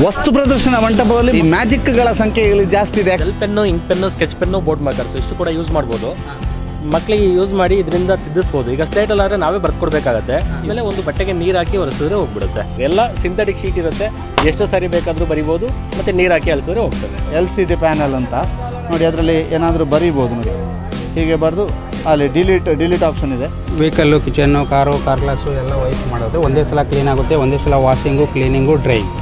ವಸ್ತು ಪ್ರದರ್ಶನ ಮಂಟಪದಲ್ಲಿ ಈ ಮ್ಯಾಜಿಕ್ಗಳ ಸಂಖ್ಯೆ ಇಲ್ಲಿ ಜಾಸ್ತಿ ಇದೆ. Gel pen, ink pen, sketch pen, board markers ಇಷ್ಟು ಕೂಡ ಯೂಸ್ ಮಾಡ್ಬೋದು. ಮಕ್ಕಳಿಗೆ ಯೂಸ್ ಮಾಡಿ ಇದರಿಂದ ತಿದ್ದಿಸ್ಬೋದು. ಈಗ ಸ್ಲೇಟಲ್ಲಿ ಆದರೆ ನಾವೇ ಬರ್ಕೊಡ್ಬೇಕಾಗತ್ತೆ. ಆಮೇಲೆ ಒಂದು ಬಟ್ಟೆಗೆ ನೀರು ಹಾಕಿ ಒರೆಸಿದ್ರೆ ಹೋಗ್ಬಿಡುತ್ತೆ. ಎಲ್ಲ ಸಿಂಥೆಟಿಕ್ ಶೀಟ್ ಇರುತ್ತೆ, ಎಷ್ಟು ಸಾರಿ ಬೇಕಾದರೂ ಬರಿಬೋದು, ಮತ್ತು ನೀರು ಹಾಕಿ ಅಳಿಸಿದ್ರೆ ಹೋಗ್ತದೆ. LCD ಪ್ಯಾನಲ್ ಅಂತ ನೋಡಿ, ಅದರಲ್ಲಿ ಏನಾದರೂ ಬರೀಬೋದು ನೋಡಿ. ಹೀಗೆ ಬರೆದು ಅಲ್ಲಿ ಡಿಲೀಟ್ ಆಪ್ಷನ್ ಇದೆ. Vehicle, kitchen, car, car glass ಎಲ್ಲ ವೈಪ್ ಮಾಡೋದು. ಒಂದೇ ಸಲ ಕ್ಲೀನ್ ಆಗುತ್ತೆ, ಒಂದೇ ಸಲ ವಾಷಿಂಗು, ಕ್ಲೀನಿಂಗು, ಡ್ರೈಯಿಂಗ್.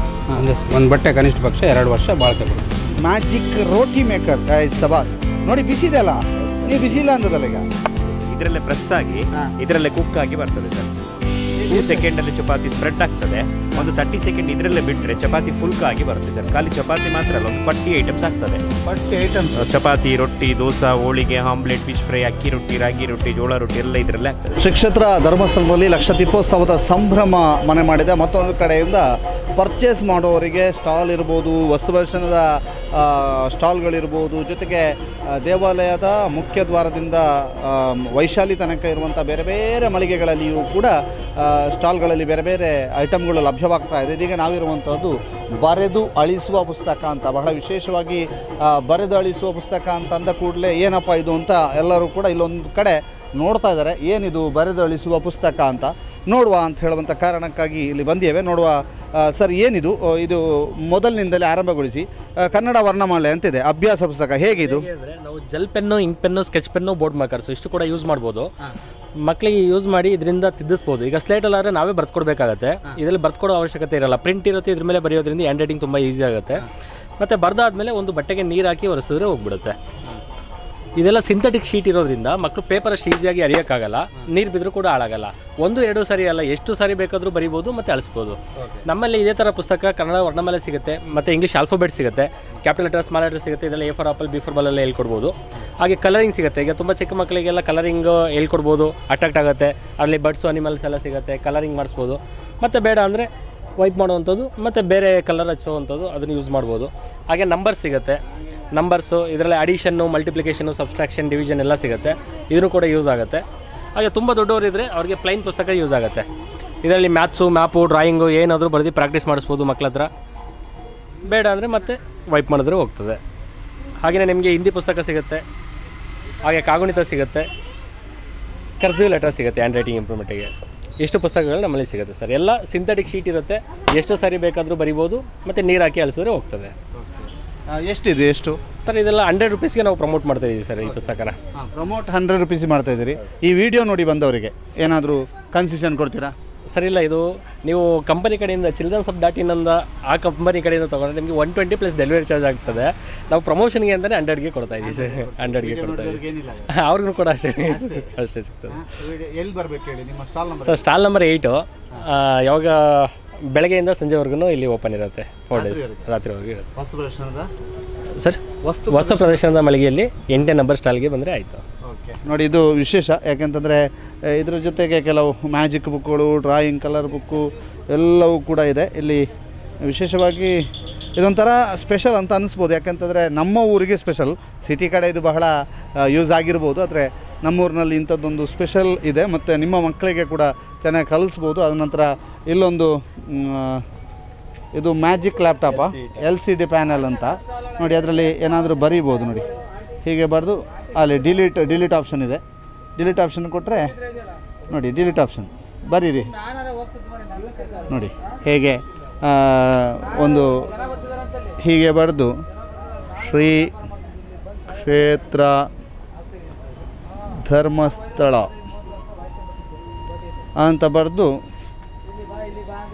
ಒಂದು ಬಟ್ಟೆ ಕನಿಷ್ಠ ಪಕ್ಷ 2 ವರ್ಷ ಬಾಳಿಕೆ ಬರುತ್ತೆ. ಮ್ಯಾಜಿಕ್ ರೋಟಿ ಮೇಕರ್ ಸಬಾಸ್ ನೋಡಿ, ಬಿಸಿದೆ ಅಲ್ಲ, ನೀವು ಬಿಸಿ ಇಲ್ಲ ಅಂದದಲ್ಲ. ಈಗ ಇದರಲ್ಲೇ ಪ್ರೆಸ್ ಆಗಿ ಇದರಲ್ಲೇ ಕುಕ್ ಆಗಿ ಬರ್ತದೆ ಸರ್. 2 ಸೆಕೆಂಡಲ್ಲಿ ಚಪಾತಿ ಸ್ಪ್ರೆಡ್ ಆಗ್ತದೆ. ಒಂದು 30 ಸೆಕೆಂಡ್ ಇದರಲ್ಲೇ ಬಿಟ್ಟರೆ ಚಪಾತಿ ಫುಲ್ಕ ಆಗಿ ಬರುತ್ತೆ ಸರ್. ಖಾಲಿ ಚಪಾತಿ ಮಾತ್ರ ಅಲ್ಲ, ಒಂದು 40 ಐಟಮ್ಸ್ ಆಗ್ತದೆ. 40 ಐಟಮ್ಸ್ ಚಪಾತಿ, ರೊಟ್ಟಿ, ದೋಸೆ, ಹೋಳಿಗೆ, ಆಮ್ಲೆಟ್, ಫಿಶ್ ಫ್ರೈ, ಅಕ್ಕಿ ರೊಟ್ಟಿ, ರಾಗಿ ರೊಟ್ಟಿ, ಜೋಳ ರೊಟ್ಟಿ ಎಲ್ಲ ಇದರಲ್ಲೇ ಆಗ್ತದೆ. ಶ್ರೀ ಕ್ಷೇತ್ರ ಧರ್ಮಸ್ಥಳದಲ್ಲಿ ಲಕ್ಷ ದೀಪೋತ್ಸವದ ಸಂಭ್ರಮ ಮನೆ ಮಾಡಿದೆ. ಮತ್ತೊಂದು ಕಡೆಯಿಂದ ಪರ್ಚೇಸ್ ಮಾಡೋವರಿಗೆ ಸ್ಟಾಲ್ ಇರ್ಬೋದು, ವಸ್ತು ಪ್ರದರ್ಶನದ ಸ್ಟಾಲ್ಗಳಿರ್ಬೋದು, ಜೊತೆಗೆ ದೇವಾಲಯದ ಮುಖ್ಯ ದ್ವಾರದಿಂದ ವೈಶಾಲಿ ತನಕ ಇರುವಂಥ ಬೇರೆ ಬೇರೆ ಮಳಿಗೆಗಳಲ್ಲಿಯೂ ಕೂಡ ಸ್ಟಾಲ್ಗಳಲ್ಲಿ ಬೇರೆ ಬೇರೆ ಐಟಮ್ಗಳು ಲಭ್ಯವಾಗ್ತಾ ಇದೆ. ಇದೀಗ ನಾವಿರುವಂಥದ್ದು ಬರೆದು ಅಳಿಸುವ ಪುಸ್ತಕ ಅಂತ. ಬಹಳ ವಿಶೇಷವಾಗಿ ಬರೆದು ಅಳಿಸುವ ಪುಸ್ತಕ ಅಂತ ಅಂದ ಕೂಡಲೇ ಏನಪ್ಪ ಇದು ಅಂತ ಎಲ್ಲರೂ ಕೂಡ ಇಲ್ಲೊಂದು ಕಡೆ ನೋಡ್ತಾ ಇದ್ದಾರೆ. ಏನಿದು ಬರೆದು ಅಳಿಸುವ ಪುಸ್ತಕ ಅಂತ ನೋಡುವ ಅಂತ ಹೇಳುವಂಥ ಕಾರಣಕ್ಕಾಗಿ ಇಲ್ಲಿ ಬಂದಿದ್ದೇವೆ. ನೋಡುವ ಸರ್, ಏನಿದು? ಇದು ಮೊದಲಿನಿಂದಲೇ ಆರಂಭಗೊಳಿಸಿ ಕನ್ನಡ ವರ್ಣಮಾಲೆ ಅಂತಿದೆ, ಅಭ್ಯಾಸ ಪುಸ್ತಕ. ಹೇಗಿದು? ನಾವು gel pen, ink pen, sketch pen, board markers ಇಷ್ಟು ಕೂಡ ಯೂಸ್ ಮಾಡ್ಬೋದು. ಮಕ್ಕಳಿಗೆ ಯೂಸ್ ಮಾಡಿ ಇದರಿಂದ ತಿದ್ದಿಸ್ಬೋದು. ಈಗ ಸ್ಲೇಟಲ್ಲಿ ಆದರೆ ನಾವೇ ಬರ್ಕೊಡ್ಬೇಕಾಗತ್ತೆ. ಇದರಲ್ಲಿ ಬರ್ಕೊಡೋ ಅವಶ್ಯಕತೆ ಇರಲ್ಲ, ಪ್ರಿಂಟ್ ಇರುತ್ತೆ. ಇದ್ರ ಮೇಲೆ ಬರೆಯೋದ್ರಿಂದ ಹ್ಯಾಂಡ್ ರೈಟಿಂಗ್ ತುಂಬ ಈಸಿ ಆಗುತ್ತೆ. ಮತ್ತು ಬರೆದಾದ್ಮೇಲೆ ಒಂದು ಬಟ್ಟೆಗೆ ನೀರು ಹಾಕಿ ಒರೆಸಿದ್ರೆ ಹೋಗ್ಬಿಡುತ್ತೆ. ಇದೆಲ್ಲ ಸಿಂಥೆಟಿಕ್ ಶೀಟ್ ಇರೋದ್ರಿಂದ ಮಕ್ಕಳು ಪೇಪರ್ ಅಷ್ಟು ಈಸಿಯಾಗಿ ಅರಿಯೋಕ್ಕಾಗಲ್ಲ. ನೀರು ಬಿದ್ದರೂ ಕೂಡ ಹಾಳಾಗಲ್ಲ. 1-2 ಸಾರಿ ಅಲ್ಲ, ಎಷ್ಟು ಸಾರಿ ಬೇಕಾದರೂ ಬರಿಬೋದು ಮತ್ತು ಅಳಿಸ್ಬೋದು. ನಮ್ಮಲ್ಲಿ ಇದೇ ಥರ ಪುಸ್ತಕ ಕನ್ನಡ ವರ್ಣಮಾಲೆ ಸಿಗುತ್ತೆ, ಮತ್ತು ಇಂಗ್ಲೀಷ್ ಆಲ್ಫಾಬೆಟ್ ಸಿಗುತ್ತೆ, ಕ್ಯಾಪಿಟಲ್ ಲೆಟರ್, ಸ್ಮಾಲ್ ಲೆಟರ್ ಸಿಗುತ್ತೆ. ಇದೆಲ್ಲ A for apple, B for ball ಎಲ್ಲ ಹೇಳ್ಕೊಡ್ಬೋದು. ಹಾಗೆ ಕಲರಿಂಗ್ ಸಿಗುತ್ತೆ. ಈಗ ತುಂಬ ಚಿಕ್ಕ ಮಕ್ಕಳಿಗೆಲ್ಲ ಕಲರಿಂಗ್ ಹೇಳ್ಕೊಡ್ಬೋದು, ಅಟ್ರಾಕ್ಟ್ ಆಗುತ್ತೆ. ಅಲ್ಲಿ ಬರ್ಡ್ಸು, ಅನಿಮಲ್ಸ್ ಎಲ್ಲ ಸಿಗುತ್ತೆ, ಕಲರಿಂಗ್ ಮಾಡಿಸ್ಬೋದು. ಮತ್ತು ಬೇಡ ಅಂದರೆ ವೈಪ್ ಮಾಡುವಂಥದ್ದು ಮತ್ತು ಬೇರೆ ಕಲರ್ ಹಚ್ಚುವಂಥದ್ದು ಅದನ್ನು ಯೂಸ್ ಮಾಡ್ಬೋದು. ಹಾಗೆ ನಂಬರ್ಸ್ ಸಿಗುತ್ತೆ. ನಂಬರ್ಸು ಇದರಲ್ಲಿ ಅಡಿಷನ್ನು, ಮಲ್ಟಿಪ್ಲಿಕೇಷನು, ಸಬ್ಸ್ಟ್ರಾಕ್ಷನ್, ಡಿವಿಷನ್ ಎಲ್ಲ ಸಿಗುತ್ತೆ. ಇದನ್ನು ಕೂಡ ಯೂಸ್ ಆಗುತ್ತೆ. ಹಾಗೆ ತುಂಬ ದೊಡ್ಡವರಿದ್ದರೆ ಅವ್ರಿಗೆ ಪ್ಲೈನ್ ಪುಸ್ತಕ ಯೂಸ್ ಆಗುತ್ತೆ. ಇದರಲ್ಲಿ ಮ್ಯಾಥ್ಸು, ಮ್ಯಾಪು, ಡ್ರಾಯಿಂಗು ಏನಾದರೂ ಬರೆದು ಪ್ರಾಕ್ಟೀಸ್ ಮಾಡಿಸ್ಬೋದು ಮಕ್ಕಳ ಹತ್ರ. ಬೇಡ ಅಂದರೆ ಮತ್ತೆ ವೈಪ್ ಮಾಡಿದ್ರೆ ಹೋಗ್ತದೆ. ಹಾಗೆಯೇ ನಿಮಗೆ ಹಿಂದಿ ಪುಸ್ತಕ ಸಿಗುತ್ತೆ, ಹಾಗೆ ಕಾಗುಣಿತ ಸಿಗುತ್ತೆ, ಕರ್ಸಿವ್ ಲೆಟರ್ ಸಿಗುತ್ತೆ ಹ್ಯಾಂಡ್ ರೈಟಿಂಗ್ ಇಂಪ್ರೂವ್ಮೆಂಟಿಗೆ. ಇಷ್ಟು ಪುಸ್ತಕಗಳು ನಮ್ಮಲ್ಲಿ ಸಿಗುತ್ತೆ ಸರ್. ಎಲ್ಲ ಸಿಂಥೆಟಿಕ್ ಶೀಟ್ ಇರುತ್ತೆ, ಎಷ್ಟು ಸಾರಿ ಬೇಕಾದರೂ ಬರಿಬೋದು, ಮತ್ತು ನೀರು ಹಾಕಿ ಅಳಿಸಿದ್ರೆ ಹೋಗ್ತದೆ. ಎಷ್ಟಿದೆ? ಎಷ್ಟು ಸರ್? ಇದೆಲ್ಲ 100 ರೂಪೀಸ್ಗೆ ನಾವು ಪ್ರಮೋಟ್ ಮಾಡ್ತಾ ಇದ್ದೀವಿ ಸರ್ ಈ ಪುಸ್ತಕನ. ಪ್ರಮೋಟ್ 100 ರೂಪೀಸ್ ಮಾಡ್ತಾ ಇದ್ದೀರಿ. ಈ ವಿಡಿಯೋ ನೋಡಿ ಬಂದವರಿಗೆ ಏನಾದರೂ ಕನ್ಸೆಷನ್ ಕೊಡ್ತೀರಾ? ಸರ್ ಇಲ್ಲ, ಇದು ನೀವು ಕಂಪನಿ ಕಡೆಯಿಂದ childrenshub.in ಅಂದ ಆ ಕಂಪನಿ ಕಡೆಯಿಂದ ತೊಗೊಂಡ್ರೆ ನಿಮಗೆ 120 ಪ್ಲಸ್ ಡೆಲಿವರಿ ಚಾರ್ಜ್ ಆಗ್ತದೆ. ನಾವು ಪ್ರಮೋಷನ್ಗೆ ಅಂತಲೇ 100ಗೆ ಕೊಡ್ತಾ ಇದ್ದೀವಿ ಸರ್. 100ಗೆ ಕೊಡ್ತಾ ಇದ್ದೀವಿ. ಅವ್ರಿಗೂ ಕೂಡ ಅಷ್ಟೇ ಸಿಗ್ತದೆ. ಎಲ್ಲಿ ಬರಬೇಕು ಹೇಳಿ ನಿಮ್ಮ stall number? Sir stall number 8. ಯಾವಾಗ ಬೆಳಗ್ಗೆಯಿಂದ ಸಂಜೆವರೆಗೂ ಇಲ್ಲಿ ಓಪನ್ ಇರುತ್ತೆ. 4 ಡೇಸ್ ರಾತ್ರಿವರೆಗೂ ಇರುತ್ತೆ. ವಸ್ತು ಪ್ರದರ್ಶನದ ಸರ್ ವಸ್ತು ಪ್ರದರ್ಶನದ ಮಳಿಗೆಯಲ್ಲಿ 8ನೇ ನಂಬರ್ ಸ್ಟಾಲ್ಗೆ ಬಂದರೆ ಆಯಿತು. ಓಕೆ ನೋಡಿ, ಇದು ವಿಶೇಷ. ಯಾಕೆಂತಂದರೆ ಇದರ ಜೊತೆಗೆ ಕೆಲವು ಮ್ಯಾಜಿಕ್ ಬುಕ್ಗಳು, ಡ್ರಾಯಿಂಗ್, ಕಲರ್ ಬುಕ್ಕು ಎಲ್ಲವೂ ಕೂಡ ಇದೆ ಇಲ್ಲಿ. ವಿಶೇಷವಾಗಿ ಇದೊಂಥರ ಸ್ಪೆಷಲ್ ಅಂತ ಅನ್ನಿಸ್ಬೋದು. ಯಾಕೆಂತಂದರೆ ನಮ್ಮ ಊರಿಗೆ ಸ್ಪೆಷಲ್, ಸಿಟಿ ಕಡೆ ಇದು ಬಹಳ ಯೂಸ್ ಆಗಿರ್ಬೋದು. ಆದರೆ ನಮ್ಮೂರಿನಲ್ಲಿ ಇಂಥದ್ದೊಂದು ಸ್ಪೆಷಲ್ ಇದೆ, ಮತ್ತು ನಿಮ್ಮ ಮಕ್ಕಳಿಗೆ ಕೂಡ ಚೆನ್ನಾಗಿ ಕಲಿಸ್ಬೋದು. ಅದ ನಂತರ ಇಲ್ಲೊಂದು ಇದು ಮ್ಯಾಜಿಕ್ ಲ್ಯಾಪ್ಟಾಪ, LCD ಪ್ಯಾನಲ್ ಅಂತ ನೋಡಿ, ಅದರಲ್ಲಿ ಏನಾದರೂ ಬರೀಬೋದು ನೋಡಿ. ಹೀಗೆ ಬರೆದು ಅಲ್ಲಿ ಡಿಲೀಟ್ ಆಪ್ಷನ್ ಇದೆ. ಡಿಲೀಟ್ ಆಪ್ಷನ್ ಕೊಟ್ಟರೆ ನೋಡಿ, ಡಿಲೀಟ್ ಆಪ್ಷನ್ ಬರೀರಿ ನೋಡಿ. ಹೇಗೆ ಒಂದು ಹೀಗೆ ಬರೆದು ಶ್ರೀ ಕ್ಷೇತ್ರ ಧರ್ಮಸ್ಥಳ ಅಂತ ಬರೆದು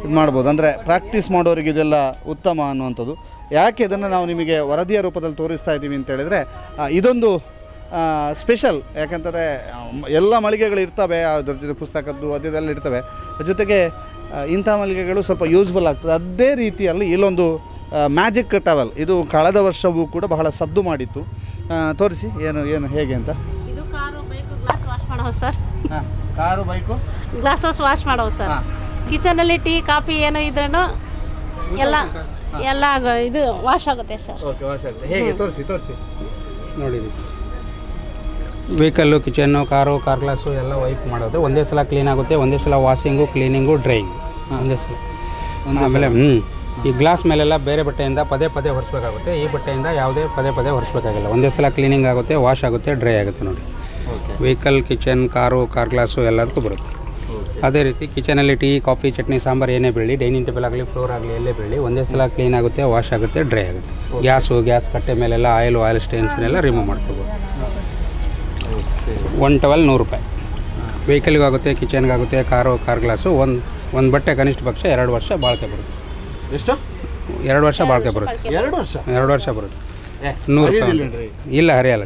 ಇದು ಮಾಡ್ಬೋದು. ಅಂದರೆ ಪ್ರಾಕ್ಟೀಸ್ ಮಾಡೋರಿಗೆ ಇದೆಲ್ಲ ಉತ್ತಮ ಅನ್ನುವಂಥದ್ದು. ಯಾಕೆ ಇದನ್ನು ನಾವು ನಿಮಗೆ ವರದಿಯ ರೂಪದಲ್ಲಿ ತೋರಿಸ್ತಾ ಇದ್ದೀವಿ ಅಂತೇಳಿದರೆ, ಇದೊಂದು ಸ್ಪೆಷಲ್. ಯಾಕೆಂದರೆ ಎಲ್ಲ ಮಳಿಗೆಗಳು ಇರ್ತವೆ, ಅದ್ರ ಜೊತೆ ಪುಸ್ತಕದ್ದು ಅದೆಲ್ಲ ಇರ್ತವೆ. ಜೊತೆಗೆ ಇಂಥ ಮಳಿಗೆಗಳು ಸ್ವಲ್ಪ ಯೂಸ್ಫುಲ್ ಆಗ್ತದೆ. ಅದೇ ರೀತಿಯಲ್ಲಿ ಇಲ್ಲೊಂದು ಮ್ಯಾಜಿಕ್ ಟವಲ್, ಇದು ಕಳೆದ ವರ್ಷವೂ ಕೂಡ ಬಹಳ ಸದ್ದು ಮಾಡಿತ್ತು. ತೋರಿಸಿ ಏನು ಹೇಗೆ ಅಂತ. ಇದು ಕಾರು, ಬೈಕು, ಗ್ಲಾಸ್ ವಾಶ್ ಮಾಡೋ sir. Car, bike, glass wash ಮಾಡೋ ಸರ್. ಕಿಚನಲ್ಲಿ ಟೀ, ಕಾಫಿ ಏನೋ ಇದ್ರೂ ಎಲ್ಲ ಇದು ವಾಶ್ ಆಗುತ್ತೆ ಸರ್. ಓಕೆ, ವಾಶ್ ಆಗುತ್ತೆ. ಹೇಗೆ ತೋರಿಸಿ ನೋಡಿ, vehicle, kitchen, car, car glass ಎಲ್ಲ ವೈಪ್ ಮಾಡೋದು. ಒಂದೇ ಸಲ ಕ್ಲೀನ್ ಆಗುತ್ತೆ, ಒಂದೇ ಸಲ ವಾಷಿಂಗು, ಕ್ಲೀನಿಂಗು, ಡ್ರೈಯಿಂಗ್ ಒಂದೇ ಸಲ. ಆಮೇಲೆ ಈ ಗ್ಲಾಸ್ ಮೇಲೆಲ್ಲ ಬೇರೆ ಬಟ್ಟೆಯಿಂದ ಪದೇ ಪದೇ ಹೊರಿಸ್ಬೇಕಾಗುತ್ತೆ. ಈ ಬಟ್ಟೆಯಿಂದ ಯಾವುದೇ ಪದೇ ಪದೇ ಹೊರಿಸ್ಬೇಕಾಗಿಲ್ಲ. ಒಂದೇ ಸಲ ಕ್ಲೀನಿಂಗ್ ಆಗುತ್ತೆ, ವಾಶ್ ಆಗುತ್ತೆ, ಡ್ರೈ ಆಗುತ್ತೆ ನೋಡಿ. Vehicle, kitchen, car, car glass ಎಲ್ಲದಕ್ಕೂ ಬರುತ್ತೆ. ಅದೇ ರೀತಿ ಕಿಚನಲ್ಲಿ ಟೀ, ಕಾಫಿ, ಚಟ್ನಿ, ಸಾಂಬಾರು ಏನೇ ಬೀಳಿ, ಡೈನಿಂಗ್ ಟೇಬಲ್ ಆಗಲಿ, ಫ್ಲೋರ್ ಆಗಲಿ, ಎಲ್ಲೇ ಬೀಳಿ ಒಂದೇ ಸಲ ಕ್ಲೀನ್ ಆಗುತ್ತೆ, ವಾಶ್ ಆಗುತ್ತೆ, ಡ್ರೈ ಆಗುತ್ತೆ. ಗ್ಯಾಸ್ ಕಟ್ಟೆ ಮೇಲೆಲ್ಲ ಆಯಿಲ್ ಸ್ಟೇನ್ಸ್ನೆಲ್ಲ ರಿಮೂವ್ ಮಾಡ್ಕೋಬೋದು. 1 ಟವಲ್ 100 ರೂಪಾಯಿ. ವೆಹಿಕಲ್ಗೂ ಆಗುತ್ತೆ, ಕಿಚನ್ಗಾಗುತ್ತೆ, ಕಾರ್ ಗ್ಲಾಸು. ಒಂದು ಬಟ್ಟೆ ಕನಿಷ್ಠ ಪಕ್ಷ 2 ವರ್ಷ ಬಾಳಿಕೆ ಬರುತ್ತೆ. ಎಷ್ಟು? 2 ವರ್ಷ ಬಾಳಿಕೆ ಬರುತ್ತೆ. 2 ವರ್ಷ ಬರುತ್ತೆ. 100 ರೂಪಾಯಿ. ಇಲ್ಲ, ಹರಿಯಲ್ಲ.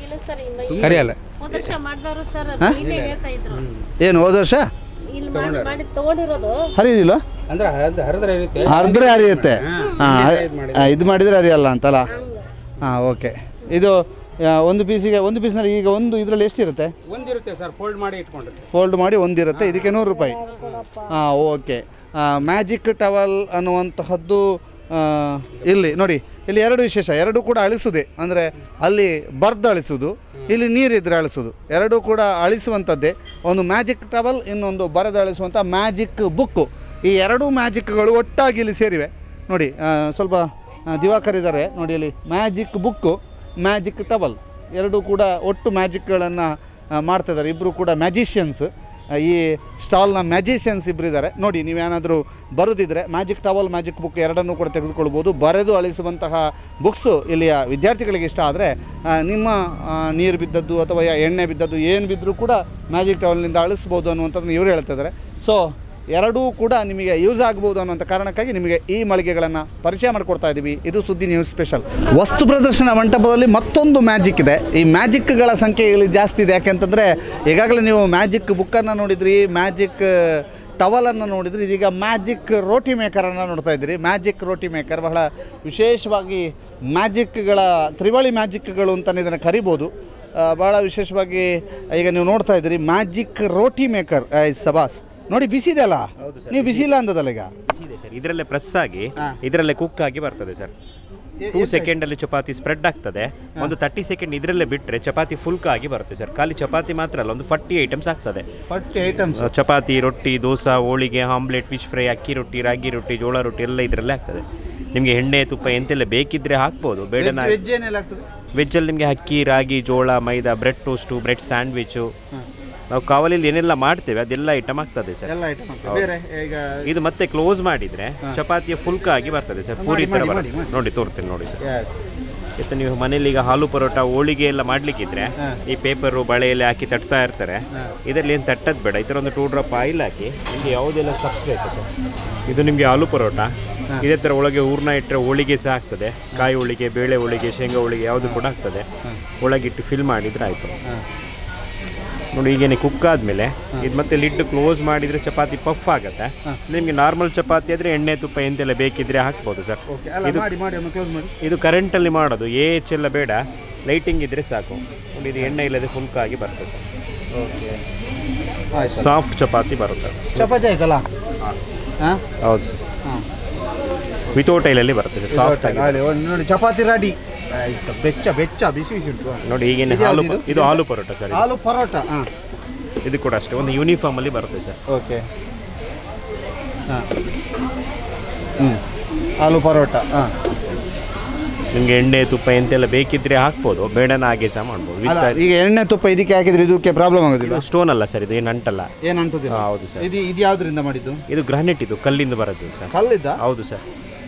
ಹೋದ ವರ್ಷ ಮಾಡಿದವರು ಸರ್ ಹೇಳ್ತಾ ಇದ್ರು. ಏನು ಹೋದ ವರ್ಷ ಇಲ್ಲಿ ಮಾಡಿ ತಗೊಂಡಿರೋದು ಹರಿಯೋದಿಲ್ಲ ಅಂದ್ರೆ ಹರಿದ್ರೆ ಇರುತ್ತೆ, ಹರಿದ್ರೆ ಹರಿಯುತ್ತೆ. ಇದು ಮಾಡಿದರೆ ಹರಿಯಲ್ಲ ಅಂತಲ್ಲ. ಹಾಂ, ಓಕೆ. ಇದು ಒಂದು ಪೀಸ್ನಲ್ಲಿ ಈಗ ಇದರಲ್ಲಿ ಎಷ್ಟಿರುತ್ತೆ? ಒಂದಿರುತ್ತೆ ಸರ್, ಫೋಲ್ಡ್ ಮಾಡಿ ಇಟ್ಕೊಂಡಿರುತ್ತೆ. ಫೋಲ್ಡ್ ಮಾಡಿ ಒಂದಿರುತ್ತೆ, ಇದಕ್ಕೆ 100 ರೂಪಾಯಿ. ಹಾಂ, ಓಕೆ. ಮ್ಯಾಜಿಕ್ ಟವಲ್ ಅನ್ನುವಂತಹದ್ದು ಇಲ್ಲಿ ನೋಡಿ, ಇಲ್ಲಿ 2 ವಿಶೇಷ. 2 ಕೂಡ ಅಳಿಸೋದೆ, ಅಂದರೆ ಅಲ್ಲಿ ಬರ್ದು ಅಳಿಸೋದು, ಇಲ್ಲಿ ನೀರಿದ್ರೆ ಅಳಿಸೋದು. 2 ಕೂಡ ಅಳಿಸುವಂಥದ್ದೇ. ಒಂದು ಮ್ಯಾಜಿಕ್ ಟವಲ್, ಇನ್ನೊಂದು ಬರೆದು ಅಳಿಸುವಂಥ ಮ್ಯಾಜಿಕ್ ಬುಕ್ಕು. ಈ 2 ಮ್ಯಾಜಿಕ್ಗಳು ಒಟ್ಟಾಗಿ ಇಲ್ಲಿ ಸೇರಿವೆ ನೋಡಿ. ಸ್ವಲ್ಪ ದಿವಾಕರ್ ಇದ್ದಾರೆ ನೋಡಿ, ಇಲ್ಲಿ ಮ್ಯಾಜಿಕ್ ಬುಕ್ಕು, ಮ್ಯಾಜಿಕ್ ಟವಲ್ 2 ಕೂಡ ಒಟ್ಟು ಮ್ಯಾಜಿಕ್ಗಳನ್ನು ಮಾಡ್ತಾಯಿದ್ದಾರೆ. ಇಬ್ಬರು ಕೂಡ ಮ್ಯಾಜಿಷಿಯನ್ಸ್. ಈ ಸ್ಟಾಲ್ನ ಮ್ಯಾಜಿಷಿಯನ್ಸ್ ಇಬ್ಬರಿದ್ದಾರೆ ನೋಡಿ. ನೀವೇನಾದರೂ ಬರೋದಿದ್ರೆ ಮ್ಯಾಜಿಕ್ ಟವಲ್, ಮ್ಯಾಜಿಕ್ ಬುಕ್ ಎರಡನ್ನೂ ಕೂಡ ತೆಗೆದುಕೊಳ್ಬೋದು. ಬರೆದು ಅಳಿಸುವಂತಹ ಬುಕ್ಸು ಇಲ್ಲಿಯ ವಿದ್ಯಾರ್ಥಿಗಳಿಗೆ ಇಷ್ಟ ಆದರೆ ನಿಮ್ಮ ನೀರು ಬಿದ್ದದ್ದು ಅಥವಾ ಎಣ್ಣೆ ಬಿದ್ದದ್ದು ಏನು ಬಿದ್ದರೂ ಕೂಡ ಮ್ಯಾಜಿಕ್ ಟವಲ್ನಿಂದ ಅಳಿಸ್ಬೋದು ಅನ್ನುವಂಥದ್ದನ್ನು ಇವರು ಹೇಳ್ತಿದ್ದಾರೆ. ಸೊ 2 ಕೂಡ ನಿಮಗೆ ಯೂಸ್ ಆಗ್ಬೋದು ಅನ್ನೋಂಥ ಕಾರಣಕ್ಕಾಗಿ ನಿಮಗೆ ಈ ಮಳಿಗೆಗಳನ್ನು ಪರಿಚಯ ಮಾಡಿಕೊಡ್ತಾ ಇದ್ದೀವಿ. ಇದು ಸುದ್ದಿ ನ್ಯೂಸ್ ಸ್ಪೆಷಲ್. ವಸ್ತು ಪ್ರದರ್ಶನ ಮಂಟಪದಲ್ಲಿ ಮತ್ತೊಂದು ಮ್ಯಾಜಿಕ್ ಇದೆ. ಈ ಮ್ಯಾಜಿಕ್ಗಳ ಸಂಖ್ಯೆ ಇಲ್ಲಿ ಜಾಸ್ತಿ ಇದೆ. ಯಾಕೆಂತಂದರೆ ಈಗಾಗಲೇ ನೀವು ಮ್ಯಾಜಿಕ್ ಬುಕ್ಕನ್ನು ನೋಡಿದ್ರಿ, ಮ್ಯಾಜಿಕ್ ಟವಲನ್ನು ನೋಡಿದ್ರಿ, ಇದೀಗ ಮ್ಯಾಜಿಕ್ ರೋಟಿ ಮೇಕರನ್ನು ನೋಡ್ತಾ ಇದ್ದೀರಿ. ಮ್ಯಾಜಿಕ್ ರೋಟಿ ಮೇಕರ್ ಬಹಳ ವಿಶೇಷವಾಗಿ ಮ್ಯಾಜಿಕ್ಗಳ ತ್ರಿವಳಿ ಮ್ಯಾಜಿಕ್ಗಳು ಅಂತಲೇ ಇದನ್ನು ಕರಿಬೋದು. ಭಾಳ ವಿಶೇಷವಾಗಿ ಈಗ ನೀವು ನೋಡ್ತಾ ಇದ್ದೀರಿ ಮ್ಯಾಜಿಕ್ ರೋಟಿ ಮೇಕರ್. ಸಬಾಸ್ ನೋಡಿ, ಬಿಸಿ ಇದೆ ಅಲ್ಲ? ನೀವು ಬಿಸಿ ಇಲ್ಲ ಅಂದದಲ್ಲ ಈಗ? ಬಿಸಿ ಇದೆ ಸರ್. ಇದರಲ್ಲೇ ಪ್ರೆಸ್ ಆಗಿ ಇದರಲ್ಲೇ ಕುಕ್ ಆಗಿ ಬರ್ತದೆ ಸರ್. 2 ಸೆಕೆಂಡಲ್ಲಿ ಚಪಾತಿ ಸ್ಪ್ರೆಡ್ ಆಗ್ತದೆ. ಒಂದು 30 ಸೆಕೆಂಡ್ ಇದರಲ್ಲೇ ಬಿಟ್ಟರೆ ಚಪಾತಿ ಫುಲ್ಕ ಆಗಿ ಬರುತ್ತೆ ಸರ್. ಖಾಲಿ ಚಪಾತಿ ಮಾತ್ರ ಅಲ್ಲ, ಒಂದು 40 ಐಟಮ್ಸ್ ಆಗ್ತದೆ. 40 ಐಟಮ್ಸ್: ಚಪಾತಿ, ರೊಟ್ಟಿ, ದೋಸೆ, ಹೋಳಿಗೆ, ಆಮ್ಲೆಟ್, ಫಿಶ್ ಫ್ರೈ, ಅಕ್ಕಿ ರೊಟ್ಟಿ, ರಾಗಿ ರೊಟ್ಟಿ, ಜೋಳ ರೊಟ್ಟಿ ಎಲ್ಲ ಇದರಲ್ಲೇ ಆಗ್ತದೆ. ನಿಮಗೆ ಎಣ್ಣೆ, ತುಪ್ಪ ಎಂತೆಲ್ಲ ಬೇಕಿದ್ರೆ ಹಾಕ್ಬೋದು. ಬೇಡ ವೆಜ್ ಏನೆಲ್ಲ ಆಗ್ತದೆ? ವೆಜ್ಜಲ್ಲಿ ನಿಮಗೆ ಅಕ್ಕಿ, ರಾಗಿ, ಜೋಳ, ಮೈದಾ, ಬ್ರೆಡ್ ಟೋಸ್ಟು, ಬ್ರೆಡ್ ಸ್ಯಾಂಡ್ವಿಚು, ನಾವು ಕಾವಲಿಯಲ್ಲಿ ಏನೆಲ್ಲ ಮಾಡ್ತೇವೆ ಅದೆಲ್ಲ ಐಟಮ್ ಆಗ್ತದೆ ಸರ್. ಇದು ಮತ್ತೆ ಕ್ಲೋಸ್ ಮಾಡಿದರೆ ಚಪಾತಿಯ ಫುಲ್ಕ ಆಗಿ ಬರ್ತದೆ ಸರ್. ಪೂರಿ ಥರ ಬರ್ತದೆ ನೋಡಿ, ತೋರ್ತೇನೆ ನೋಡಿ ಸರ್. ಮತ್ತು ನೀವು ಮನೇಲಿ ಈಗ ಹಾಲು ಪರೋಟ, ಹೋಳಿಗೆ ಎಲ್ಲ ಮಾಡಲಿಕ್ಕಿದ್ರೆ ಈ ಪೇಪರು, ಬಳೆಯಲ್ಲಿ ಹಾಕಿ ತಟ್ತಾ ಇರ್ತಾರೆ. ಇದರಲ್ಲಿ ಏನು ತಟ್ಟದ್ದು ಬೇಡ. ಈ ಥರ ಒಂದು 2 ಡ್ರಾಪ್ ಆಯಿಲ್ ಹಾಕಿ ನಿಮಗೆ ಯಾವುದೆಲ್ಲ ಸ್ಟಫ್ಸ್ ಬೇಕು ಸರ್. ಇದು ನಿಮಗೆ ಆಲೂ ಪರೋಟ. ಇದೇ ಥರ ಒಳಗೆ ಹೂರ್ಣ ಇಟ್ಟರೆ ಹೋಳಿಗೆ ಸಹ ಆಗ್ತದೆ. ಕಾಯಿ ಹೋಳಿಗೆ, ಬೇಳೆ ಹೋಳಿಗೆ, ಶೇಂಗಾ ಹೋಳಿಗೆ ಯಾವುದು ಕೂಡ ಆಗ್ತದೆ. ಒಳಗಿಟ್ಟು ಫಿಲ್ ಮಾಡಿದರೆ ಆಯಿತು ನೋಡಿ. ಈಗೇನೆ ಕುಕ್ ಆದಮೇಲೆ ಇದು ಮತ್ತೆ ಲಿಡ್ ಕ್ಲೋಸ್ ಮಾಡಿದರೆ ಚಪಾತಿ ಪಫ್ ಆಗುತ್ತೆ. ನಿಮಗೆ ನಾರ್ಮಲ್ ಚಪಾತಿ ಆದರೆ ಎಣ್ಣೆ, ತುಪ್ಪ ಎಂತೆಲ್ಲ ಬೇಕಿದ್ರೆ ಹಾಕ್ಬೋದು ಸರ್. ಇದು ಕರೆಂಟಲ್ಲಿ ಮಾಡೋದು, ಎಲ್ಲ ಬೇಡ, ಲೈಟಿಂಗ್ ಇದ್ದರೆ ಸಾಕು ನೋಡಿ. ಇದು ಎಣ್ಣೆ ಇಲ್ಲದೆ ಫುಲ್ಕ ಆಗಿ ಬರ್ತದೆ. ಸಾಫ್ಟ್ ಚಪಾತಿ ಬರುತ್ತೆ. ಚಪಾತಿ ಆಯ್ತಲ್ಲ? ಹೌದು ಸರ್, ವಿತೌಟ್ ಆಯಿಲಲ್ಲಿ ಬರ್ತದೆ. ಸಾಫ್ಟ್ ಆಗಿ ನೋಡಿ, ಚಪಾತಿ ರೆಡಿ. ಬೆಚ್ಚ ಬಿಸಿ ಉಂಟು ನೋಡಿ. ಈಗೇನೆ ಇದು ಆಲೂ ಪರೋಟ ಸರ್. ಆಲೂ ಪರೋಟ ಇದು ಕೂಡ ಅಷ್ಟೇ, ಒಂದು ಯೂನಿಫಾರ್ಮಲ್ಲಿ ಬರುತ್ತೆ ಸರ್. ಓಕೆ. ಆಲೂ ಪರೋಟ. ನಿಮಗೆ ಎಣ್ಣೆ, ತುಪ್ಪ ಎಂತೆಲ್ಲ ಬೇಕಿದ್ರೆ ಹಾಕ್ಬೋದು, ಬೇಡನ ಹಾಗೆ ಸಹ ಮಾಡ್ಬೋದು. ಈಗ ಎಣ್ಣೆ, ತುಪ್ಪ ಇದಕ್ಕೆ ಹಾಕಿದ್ರೆ ಇದಕ್ಕೆ ಪ್ರಾಬ್ಲಮ್ ಆಗೋದಿಲ್ಲ? ಸ್ಟೋನ್ ಅಲ್ಲ ಸರ್, ಇದು ಏನು ಅಂಟಲ್ಲ. ಏನು ಅಂಟುದಿಲ್ಲ? ಹೌದು ಸರ್. ಇದು ಯಾವ್ದ್ರಿಂದ ಮಾಡಿದ್ದು? ಇದು ಗ್ರಾನೈಟ್, ಇದು ಕಲ್ಲಿಂದ ಬರೋದು ಸರ್. ಕಲ್ಲಿದ್ದ? ಹೌದು ಸರ್.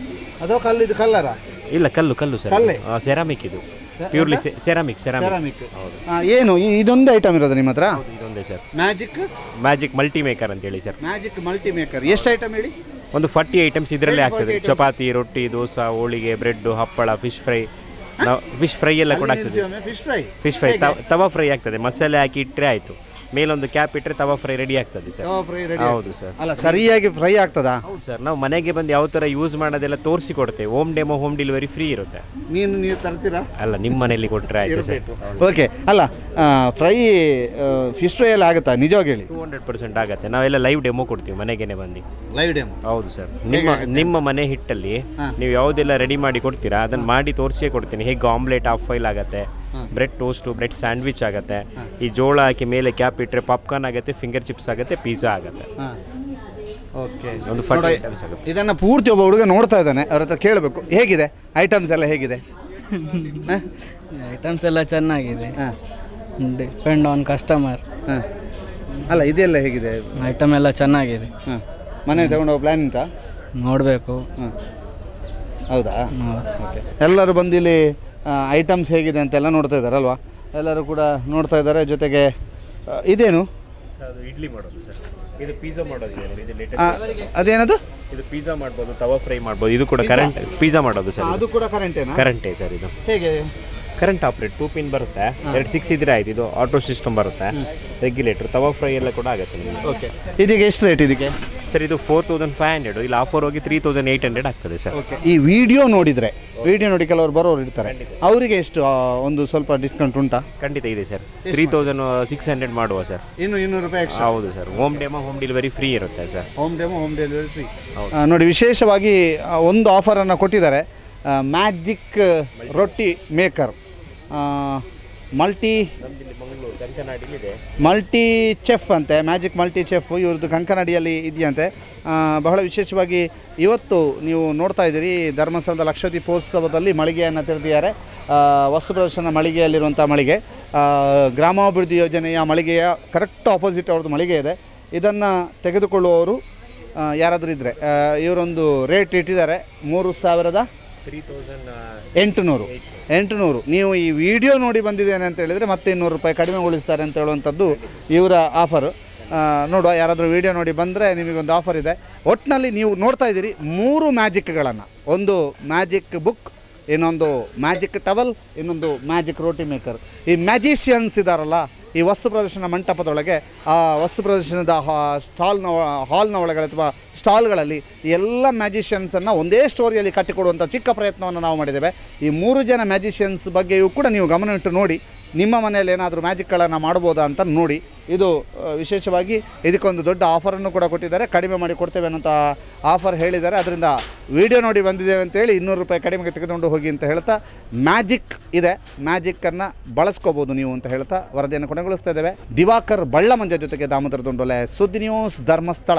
ಅದು ಕಲ್ಲಿದ್ದು ಕಲ್ಲರ? ಇಲ್ಲ, ಕಲ್ಲು ಸರ್. ಸೆರಾಮಿಕ್, ಇದು ಪ್ಯೂರ್ಲಿ ಸೆರಾಮಿಕ್. ಏನು ಇದೊಂದು ಐಟಮ್ ಇರೋದು ನಿಮ್ಮ ಹತ್ರ? ಇದೊಂದೇ ಸರ್. ಮ್ಯಾಜಿಕ್ ಮಲ್ಟಿ ಮೇಕರ್ ಅಂತ ಹೇಳಿ ಸರ್. Magic multi maker. ಎಷ್ಟು ಐಟಮ್ ಹೇಳಿ? ಒಂದು 40 ಐಟಮ್ಸ್ ಇದರಲ್ಲೇ ಆಗ್ತದೆ. ಚಪಾತಿ, ರೊಟ್ಟಿ, ದೋಸೆ, ಹೋಳಿಗೆ, ಬ್ರೆಡ್, ಹಪ್ಪಳ, ಫಿಶ್ ಫ್ರೈ ಎಲ್ಲ ಕೂಡ ಆಗ್ತದೆ. ಫಿಶ್ ಫ್ರೈ ತವಾ ಫ್ರೈ ಆಗ್ತದೆ. ಮಸಾಲೆ ಹಾಕಿ ಇಟ್ಟರೆ ಆಯಿತು. ಮೇಲೊಂದು ಕ್ಯಾಪ್ ಇಟ್ಟರೆ ತವಾ ಫ್ರೈ ರೆಡಿ ಆಗ್ತದೆ ಸರ್. ಹೌದು ಸರ್. ಅಲ್ಲ, ಸರಿಯಾಗಿ ಫ್ರೈ ಆಗ್ತದಾ? ಹೌದು ಸರ್. ನಾವು ಮನೆಗೆ ಬಂದು ಯಾವ ಥರ ಯೂಸ್ ಮಾಡೋದೆಲ್ಲ ತೋರಿಸಿ ಕೊಡ್ತೇವೆ. ಹೋಮ್ ಡೆಲಿವರಿ ಫ್ರೀ ಇರುತ್ತೆ. ನೀವು ತರ್ತೀರಾ? ಅಲ್ಲ, ನಿಮ್ಮ ಮನೆಯಲ್ಲಿ ಕೊಟ್ಟರೆ ಆಯಿತು ಸರ್. ಓಕೆ. ಅಲ್ಲ, ಫ್ರೈ ಫಿಶ್ ಫ್ರೈ ಎಲ್ಲ ಆಗುತ್ತಾ? ನಿಜವಾಗಿ ಹೇಳಿ. 200% ಆಗುತ್ತೆ. ನಾವೆಲ್ಲ ಲೈವ್ ಡೆಮೋ ಕೊಡ್ತೀವಿ ಮನೆಗೇನೆ ಬಂದು. Live demo? ಹೌದು ಸರ್. ನಿಮ್ಮ ಮನೆ ಹಿಟ್ಟಲ್ಲಿ ನೀವು ಯಾವುದೆಲ್ಲ ರೆಡಿ ಮಾಡಿ ಕೊಡ್ತೀರಾ ಅದನ್ನು ಮಾಡಿ ತೋರಿಸೇ ಕೊಡ್ತೀನಿ. ಹೇಗೆ ಆಮ್ಲೆಟ್ ಹಾಫ್ ಫೈಲ್ ಆಗುತ್ತೆ, ಬ್ರೆಡ್ ಟೋಸ್ಟು, ಬ್ರೆಡ್ ಸ್ಯಾಂಡ್ವಿಚ್ ಆಗುತ್ತೆ. ಈ ಜೋಳ ಹಾಕಿ ಮೇಲೆ ಕ್ಯಾಪ್ ಇಟ್ಟರೆ ಪಾಪ್ಕಾರ್ನ್ ಆಗುತ್ತೆ, ಫಿಂಗರ್ ಚಿಪ್ಸ್ ಆಗುತ್ತೆ, ಪಿಜ್ಜಾ ಆಗುತ್ತೆ. ಓಕೆ ಒಂದು 40 ಐಟಮ್ಸ್ ಆಗುತ್ತೆ. ಇದನ್ನು ಪೂರ್ತಿ ಒಬ್ಬ ಹುಡುಗ ನೋಡ್ತಾ ಇದ್ದಾನೆ, ಅವ್ರ ಹತ್ರ ಕೇಳಬೇಕು ಹೇಗಿದೆ ಐಟಮ್ಸ್ ಎಲ್ಲ ಹೇಗಿದೆ. ಐಟಮ್ಸ್ ಎಲ್ಲ ಚೆನ್ನಾಗಿದೆ, ಹಾಂ ಡಿಪೆಂಡ್ ಆನ್ ಕಸ್ಟಮರ್. ಹಾಂ ಅಲ್ಲ ಇದೆಲ್ಲ ಹೇಗಿದೆ, ಐಟಮ್ ಎಲ್ಲ ಚೆನ್ನಾಗಿದೆ. ಹಾಂ ಮನೆ ತಗೊಂಡು ಪ್ಲ್ಯಾನ್ ಉಂಟಾ? ನೋಡಬೇಕು. ಹಾಂ ಹೌದಾ, ಓಕೆ. ಎಲ್ಲರೂ ಬಂದು ಇಲ್ಲಿ ಐಟಮ್ಸ್ ಹೇಗಿದೆ ಅಂತೆಲ್ಲ ನೋಡ್ತಾ ಇದ್ದಾರಲ್ವಾ, ಎಲ್ಲರೂ ಕೂಡ ನೋಡ್ತಾ ಇದ್ದಾರೆ. ಜೊತೆಗೆ ಇದೇನು ಅದು ಇಡ್ಲಿ ಮಾಡೋದು ಸರ್, ಇದು ಪಿಜ್ಜಾ ಮಾಡೋದು ಇದೆ, ಇದು ಲೇಟೆಸ್ಟ್. ಅದೇನದು? ಇದು ಪಿಜ್ಜಾ ಮಾಡ್ಬೋದು, ತವಾ ಫ್ರೈ ಮಾಡ್ಬೋದು. ಇದು ಕೂಡ ಕರೆಂಟ್ ಪಿಜ್ಜಾ ಮಾಡೋದು ಸರ್, ಅದು ಕೂಡ ಕರೆಂಟೇನಾ? ಕರೆಂಟೇ ಸರ್. ಇದು ಹೇಗೆ? ಕರೆಂಟ್ ಆಪ್ರೇಟ್ 2 ಪಿನ್ ಬರುತ್ತೆ, 6 ಇದ್ರೆ ಆಯ್ತು. ಇದು ಆಟೋ ಸಿಸ್ಟಮ್ ಬರುತ್ತೆ, ರೆಗ್ಯುಲೇಟರ್, ತವಾ ಫ್ರೈ ಎಲ್ಲ ಕೂಡ ಆಗುತ್ತೆ ನಿಮಗೆ. ಓಕೆ. ಇದಕ್ಕೆ ಎಷ್ಟು ರೇಟ್ ಇದಕ್ಕೆ? ಸರ್ ಇದು 4500, ಇಲ್ಲಿ ಆಫರ್ ಹೋಗಿ 3800 ಆಗ್ತದೆ ಸರ್. ಓಕೆ. ಈ ವಿಡಿಯೋ ನೋಡಿದರೆ, ವಿಡಿಯೋ ನೋಡಿ ಕೆಲವರು ಬರೋರು ಇರ್ತಾರೆ, ಅವರಿಗೆ ಎಷ್ಟು ಒಂದು ಸ್ವಲ್ಪ ಡಿಸ್ಕೌಂಟ್ ಉಂಟಾ? ಖಂಡಿತ ಇದೆ ಸರ್, 3600 ಮಾಡುವ ಸರ್. ಇನ್ನು 200 ರೂಪಾಯಿ ಎಕ್ಸ್ಟ್ರಾ? ಹೌದು ಸರ್, ಹೋಮ್ ಡೆಲಿವರಿ ಫ್ರೀ ಇರುತ್ತೆ ಸರ್. Home delivery free. ನೋಡಿ, ವಿಶೇಷವಾಗಿ ಒಂದು ಆಫರನ್ನು ಕೊಟ್ಟಿದ್ದಾರೆ. ಮ್ಯಾಜಿಕ್ ರೊಟ್ಟಿ ಮೇಕರ್, ಮಲ್ಟಿ ಚೆಫ್ ಅಂತೆ, ಮ್ಯಾಜಿಕ್ ಮಲ್ಟಿ ಚೆಫ್ ಇವ್ರದ್ದು ಕಂಕನಾಡಿಯಲ್ಲಿ ಇದೆಯಂತೆ. ಬಹಳ ವಿಶೇಷವಾಗಿ ಇವತ್ತು ನೀವು ನೋಡ್ತಾ ಇದ್ದೀರಿ, ಧರ್ಮಸ್ಥಳದ ಲಕ್ಷದೀಪೋತ್ಸವದಲ್ಲಿ ಮಳಿಗೆಯನ್ನು ತೆರೆದಿದ್ದಾರೆ. ವಸ್ತು ಪ್ರದರ್ಶನ ಮಳಿಗೆಯಲ್ಲಿರುವಂಥ ಮಳಿಗೆ, ಗ್ರಾಮಾಭಿವೃದ್ಧಿ ಯೋಜನೆಯ ಮಳಿಗೆಯ ಕರೆಕ್ಟ್ ಆಪೋಸಿಟ್ ಅವ್ರದ್ದು ಮಳಿಗೆ ಇದೆ. ಇದನ್ನು ತೆಗೆದುಕೊಳ್ಳುವವರು ಯಾರಾದರೂ ಇದ್ದರೆ ಇವರೊಂದು ರೇಟ್ ಇಟ್ಟಿದ್ದಾರೆ, 3800. ನೀವು ಈ ವಿಡಿಯೋ ನೋಡಿ ಬಂದಿದ್ದೇನೆ ಅಂತ ಹೇಳಿದರೆ ಮತ್ತೆ 200 ರೂಪಾಯಿ ಕಡಿಮೆಗೊಳಿಸ್ತಾರೆ ಅಂತ ಹೇಳುವಂಥದ್ದು ಇವರ ಆಫರು. ನೋಡುವ, ಯಾರಾದರೂ ವಿಡಿಯೋ ನೋಡಿ ಬಂದರೆ ನಿಮಗೊಂದು ಆಫರ್ ಇದೆ. ಒಟ್ಟಿನಲ್ಲಿ ನೀವು ನೋಡ್ತಾ ಇದ್ದೀರಿ 3 ಮ್ಯಾಜಿಕ್ಗಳನ್ನು, ಒಂದು ಮ್ಯಾಜಿಕ್ ಬುಕ್, ಇನ್ನೊಂದು ಮ್ಯಾಜಿಕ್ ಟವಲ್, ಇನ್ನೊಂದು ಮ್ಯಾಜಿಕ್ ರೋಟಿ ಮೇಕರ್. ಈ ಮ್ಯಾಜಿಷಿಯನ್ಸ್ ಇದ್ದಾರಲ್ಲ ಈ ವಸ್ತು ಪ್ರದರ್ಶನ ಮಂಟಪದೊಳಗೆ, ಆ ವಸ್ತು ಪ್ರದರ್ಶನದ ಹಾಲ್ನ ಒಳಗಡೆ ಅಥವಾ ಸ್ಟಾಲ್ಗಳಲ್ಲಿ ಎಲ್ಲ ಮ್ಯಾಜಿಷಿಯನ್ಸನ್ನು ಒಂದೇ ಸ್ಟೋರಿಯಲ್ಲಿ ಕಟ್ಟಿಕೊಡುವಂಥ ಚಿಕ್ಕ ಪ್ರಯತ್ನವನ್ನು ನಾವು ಮಾಡಿದ್ದೇವೆ. ಈ 3 ಜನ ಮ್ಯಾಜಿಷಿಯನ್ಸ್ ಬಗ್ಗೆಯೂ ಕೂಡ ನೀವು ಗಮನವಿಟ್ಟು ನೋಡಿ, ನಿಮ್ಮ ಮನೆಯಲ್ಲಿ ಏನಾದರೂ ಮ್ಯಾಜಿಕ್ಗಳನ್ನು ಮಾಡ್ಬೋದಾ ಅಂತ ನೋಡಿ. ಇದು ವಿಶೇಷವಾಗಿ ಇದಕ್ಕೊಂದು ದೊಡ್ಡ ಆಫರನ್ನು ಕೂಡ ಕೊಟ್ಟಿದ್ದಾರೆ, ಕಡಿಮೆ ಮಾಡಿ ಕೊಡ್ತೇವೆ ಅನ್ನೋಂಥ ಆಫರ್ ಹೇಳಿದ್ದಾರೆ. ಅದರಿಂದ ವಿಡಿಯೋ ನೋಡಿ ಬಂದಿದ್ದೇವೆ ಅಂತೇಳಿ 200 ರೂಪಾಯಿ ಕಡಿಮೆಗೆ ತೆಗೆದುಕೊಂಡು ಹೋಗಿ ಅಂತ ಹೇಳ್ತಾ, ಮ್ಯಾಜಿಕ್ ಇದೆ, ಮ್ಯಾಜಿಕ್ಕನ್ನು ಬಳಸ್ಕೋಬೋದು ನೀವು ಅಂತ ಹೇಳ್ತಾ ವರದಿಯನ್ನು ಕೊನೆಗೊಳಿಸ್ತಾ ಇದ್ದೇವೆ. ದಿವಾಕರ್ ಬಳ್ಳಮಂಜ ಜೊತೆಗೆ ದಾಮೋದರ ದೊಂಡೊಲೆ, ಸುದ್ದಿ ನ್ಯೂಸ್, ಧರ್ಮಸ್ಥಳ.